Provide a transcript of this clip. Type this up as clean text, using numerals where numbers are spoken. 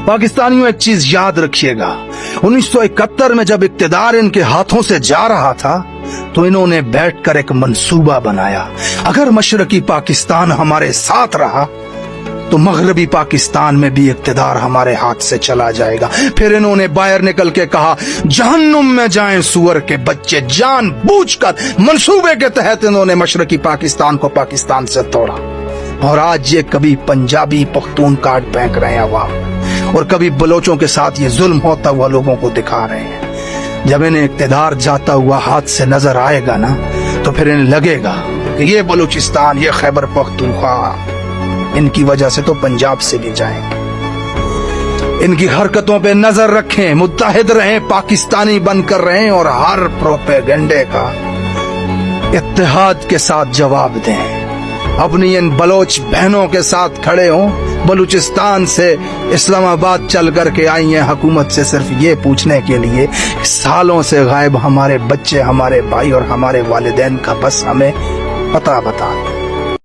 पाकिस्तानियों एक चीज याद रखिएगा, 1971 में जब इक्तिदार इनके हाथों से जा रहा था तो इन्होंने बैठकर एक मंसूबा बनाया, अगर मशरकी पाकिस्तान हमारे साथ रहा तो मगरबी पाकिस्तान में भी इक्तिदार हमारे हाथ से चला जाएगा। फिर इन्होंने बाहर निकल के कहा, जहन्नुम में जाएं सुअर के बच्चे। जानबूझकर मंसूबे के तहत इन्होंने मशरकी पाकिस्तान को पाकिस्तान से तोड़ा, और आज ये कभी पंजाबी पख्तून काट फेंक रहे हैं अवाम, और कभी बलोचों के साथ ये जुल्म होता हुआ लोगों को दिखा रहे हैं। जब इन्हें इक्तिदार जाता हुआ हाथ से नजर आएगा ना, तो फिर इन्हें लगेगा कि ये बलूचिस्तान, ये खैबर पख्तूनख्वा, इनकी वजह से तो पंजाब से भी जाएंगे। इनकी हरकतों पे नजर रखें, मुत्तहिद रहें, पाकिस्तानी बनकर रहें, और हर प्रोपेगेंडे का इत्तेहाद के साथ जवाब दें। अपनी इन बलोच बहनों के साथ खड़े हों। बलूचिस्तान से इस्लामाबाद चल करके आई हैं हुकूमत से सिर्फ ये पूछने के लिए, सालों से गायब हमारे बच्चे, हमारे भाई और हमारे वालिदैन का बस हमें पता बता।